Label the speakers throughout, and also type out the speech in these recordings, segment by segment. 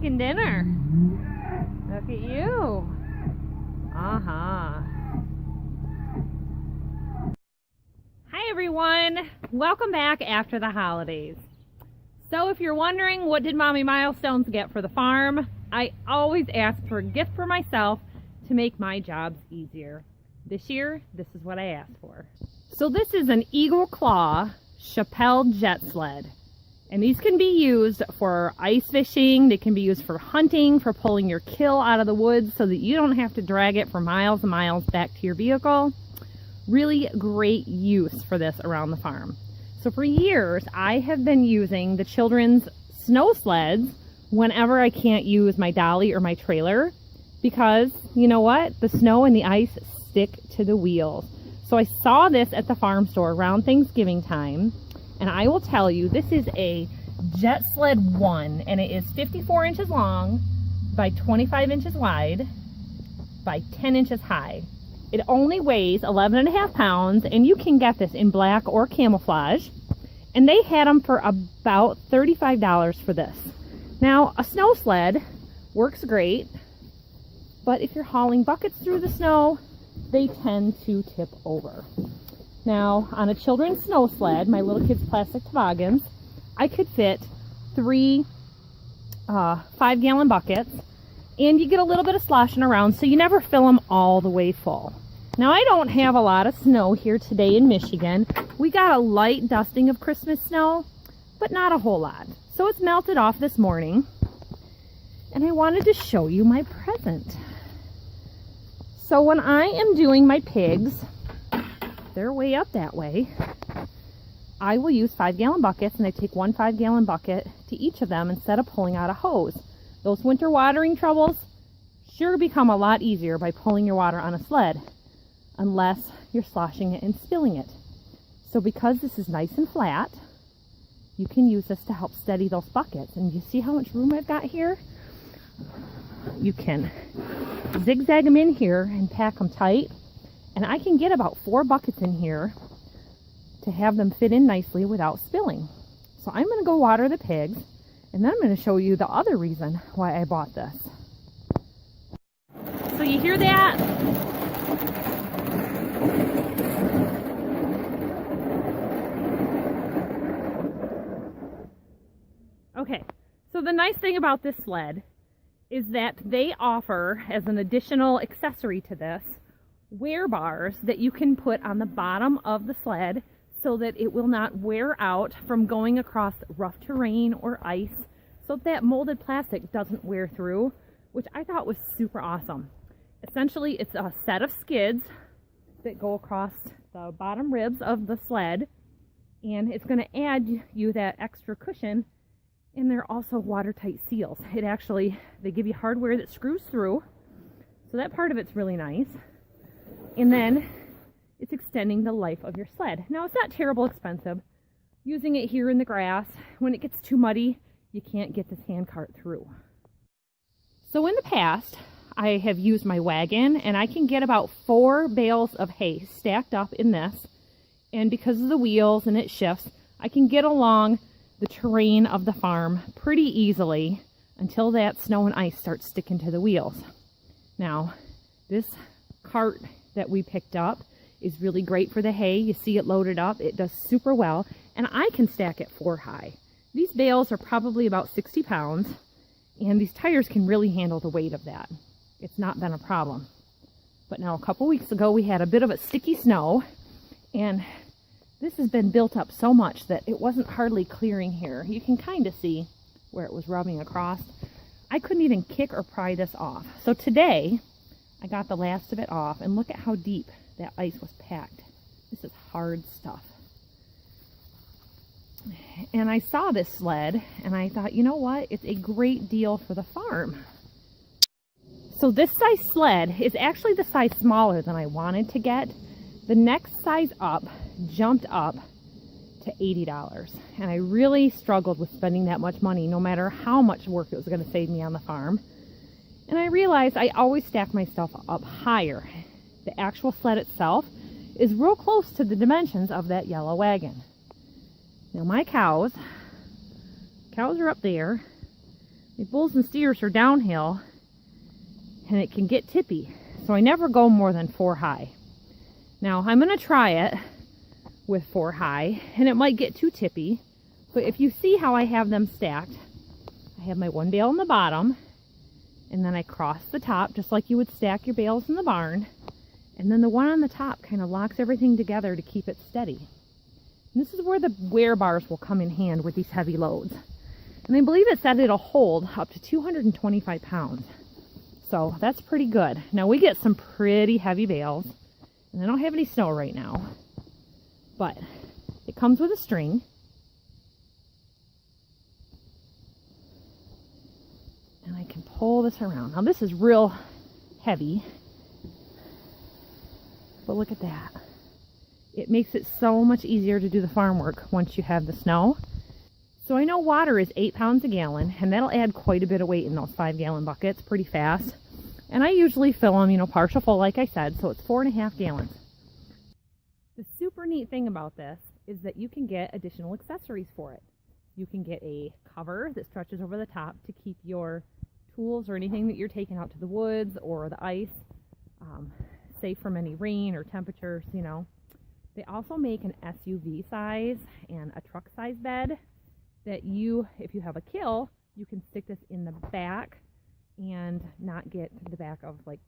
Speaker 1: cooking dinner. Look at you. Hi everyone. Welcome back after the holidays. So if you're wondering what did Mommy Milestones get for the farm, I always ask for a gift for myself to make my jobs easier. This year, this is what I asked for. So this is an Eagle Claw Shappell jet sled. And these can be used for ice fishing, they can be used for hunting, for pulling your kill out of the woods so that you don't have to drag it for miles and miles back to your vehicle. Really great use for this around the farm. So for years, I have been using the children's snow sleds whenever I can't use my dolly or my trailer, because you know what? The snow and the ice stick to the wheels. So I saw this at the farm store around Thanksgiving time, and I will tell you, this is a Jet Sled 1, and it is 54 inches long by 25 inches wide by 10 inches high. It only weighs 11.5 pounds, and you can get this in black or camouflage. And they had them for about $35 for this. Now, a snow sled works great, but if you're hauling buckets through the snow, they tend to tip over. Now, on a children's snow sled, my little kids' plastic toboggans, I could fit 3 5-gallon buckets, and you get a little bit of sloshing around, so you never fill them all the way full. Now, I don't have a lot of snow here today in Michigan. We got a light dusting of Christmas snow, but not a whole lot. So it's melted off this morning, and I wanted to show you my present. So when I am doing my pigs, they're way up that way, I will use 5-gallon buckets, and I take 1 5-gallon bucket to each of them instead of pulling out a hose. Those winter watering troubles sure become a lot easier by pulling your water on a sled, unless you're sloshing it and spilling it. So because this is nice and flat, you can use this to help steady those buckets. And you see how much room I've got here? You can zigzag them in here and pack them tight. And I can get about 4 buckets in here to have them fit in nicely without spilling. So I'm going to go water the pigs, and then I'm going to show you the other reason why I bought this. So you hear that? Okay, so the nice thing about this sled is that they offer, as an additional accessory to this, wear bars that you can put on the bottom of the sled so that it will not wear out from going across rough terrain or ice, so that molded plastic doesn't wear through, which I thought was super awesome. Essentially, it's a set of skids that go across the bottom ribs of the sled, and it's going to add you that extra cushion, and they're also watertight seals. They give you hardware that screws through, so that part of it's really nice. And then it's extending the life of your sled. Now, it's not terrible expensive. Using it here in the grass, when it gets too muddy, you can't get this hand cart through. So in the past, I have used my wagon, and I can get about 4 bales of hay stacked up in this. And because of the wheels and it shifts, I can get along the terrain of the farm pretty easily until that snow and ice starts sticking to the wheels. Now, this cart that we picked up is really great for the hay. You see it loaded up. It does super well, and I can stack it 4 high. These bales are probably about 60 pounds, and these tires can really handle the weight of that. It's not been a problem. But now, a couple weeks ago, we had a bit of a sticky snow, and this has been built up so much that it wasn't hardly clearing here. You can kind of see where it was rubbing across. I couldn't even kick or pry this off. So today, I got the last of it off, and look at how deep that ice was packed. This is hard stuff. And I saw this sled, and I thought, you know what? It's a great deal for the farm. So this size sled is actually the size smaller than I wanted to get. The next size up jumped up to $80, and I really struggled with spending that much money, no matter how much work it was going to save me on the farm. And I realized I always stack my stuff up higher. The actual sled itself is real close to the dimensions of that yellow wagon. Now my cows are up there. The bulls and steers are downhill and it can get tippy. So I never go more than 4 high. Now I'm going to try it with 4 high and it might get too tippy. But if you see how I have them stacked, I have my one bale in the bottom and then I cross the top just like you would stack your bales in the barn. And then the one on the top kind of locks everything together to keep it steady. And this is where the wear bars will come in hand with these heavy loads. And I believe it said it'll hold up to 225 pounds. So that's pretty good. Now we get some pretty heavy bales. And I don't have any snow right now. But it comes with a string. And I can pull this around. Now this is real heavy. But look at that. It makes it so much easier to do the farm work once you have the snow. So I know water is 8 pounds a gallon, and that'll add quite a bit of weight in those 5-gallon buckets pretty fast. And I usually fill them, partial full like I said, so it's 4.5 gallons. The super neat thing about this is that you can get additional accessories for it. You can get a cover that stretches over the top to keep your tools or anything that you're taking out to the woods or the ice safe from any rain or temperatures, They also make an SUV size and a truck size bed that if you have a kill, you can stick this in the back and not get to the back of, like,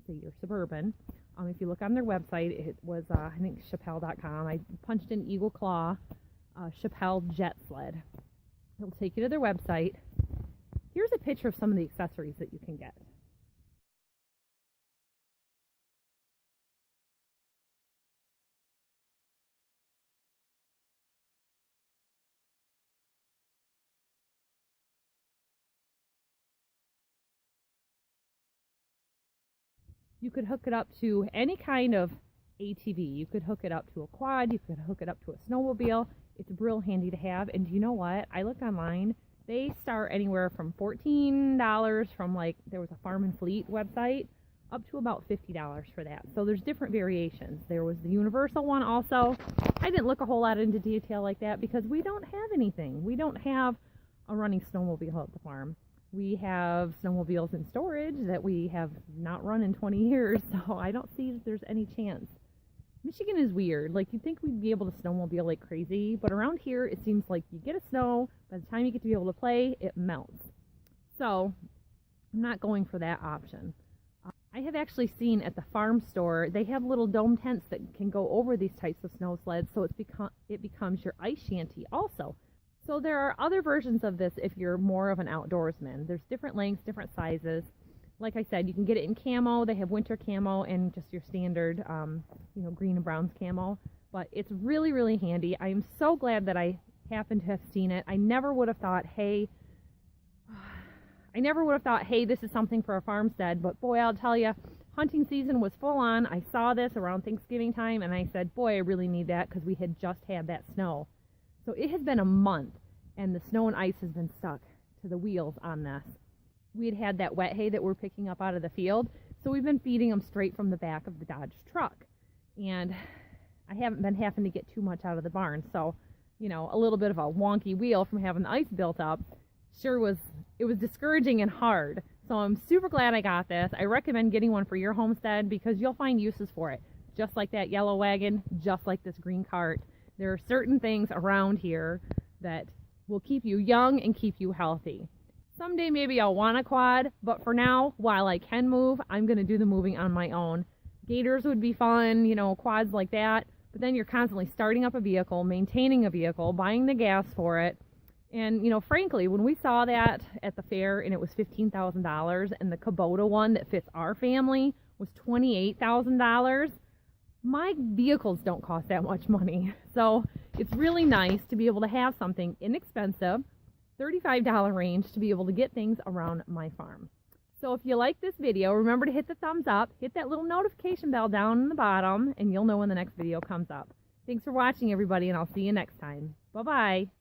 Speaker 1: say, your Suburban. If you look on their website, it was, I think, Shappell.com. I punched in Eagle Claw Shappell Jet Sled. It'll take you to their website. Here's a picture of some of the accessories that you can get. You could hook it up to any kind of ATV. You could hook it up to a quad. You could hook it up to a snowmobile. It's real handy to have. And you know what? I looked online. They start anywhere from $14 from, like, there was a Farm and Fleet website up to about $50 for that. So there's different variations. There was the universal one also. I didn't look a whole lot into detail like that because we don't have anything. We don't have a running snowmobile at the farm. We have snowmobiles in storage that we have not run in 20 years, so I don't see that there's any chance. Michigan is weird. Like, you'd think we'd be able to snowmobile like crazy, but around here it seems like you get a snow, by the time you get to be able to play, it melts. So I'm not going for that option. I have actually seen at the farm store, they have little dome tents that can go over these types of snow sleds, so it becomes your ice shanty also. So there are other versions of this if you're more of an outdoorsman. There's different lengths, different sizes. Like I said, you can get it in camo. They have winter camo and just your standard, green and browns camo. But it's really, really handy. I am so glad that I happened to have seen it. I never would have thought, hey, this is something for a farmstead. But boy, I'll tell you, hunting season was full on. I saw this around Thanksgiving time, and I said, boy, I really need that because we had just had that snow. So it has been a month, and the snow and ice has been stuck to the wheels on this. We had that wet hay that we're picking up out of the field, so we've been feeding them straight from the back of the Dodge truck. And I haven't been having to get too much out of the barn, so, a little bit of a wonky wheel from having the ice built up it was discouraging and hard. So I'm super glad I got this. I recommend getting one for your homestead because you'll find uses for it. Just like that yellow wagon, just like this green cart. There are certain things around here that will keep you young and keep you healthy. Someday maybe I'll want a quad, but for now, while I can move, I'm going to do the moving on my own. Gators would be fun, quads like that, but then you're constantly starting up a vehicle, maintaining a vehicle, buying the gas for it. And, frankly, when we saw that at the fair and it was $15,000 and the Kubota one that fits our family was $28,000, my vehicles don't cost that much money. So it's really nice to be able to have something inexpensive, $35 range, to be able to get things around my farm. So if you like this video, remember to hit the thumbs up, hit that little notification bell down in the bottom, and you'll know when the next video comes up. Thanks for watching, everybody, and I'll see you next time. Bye-bye.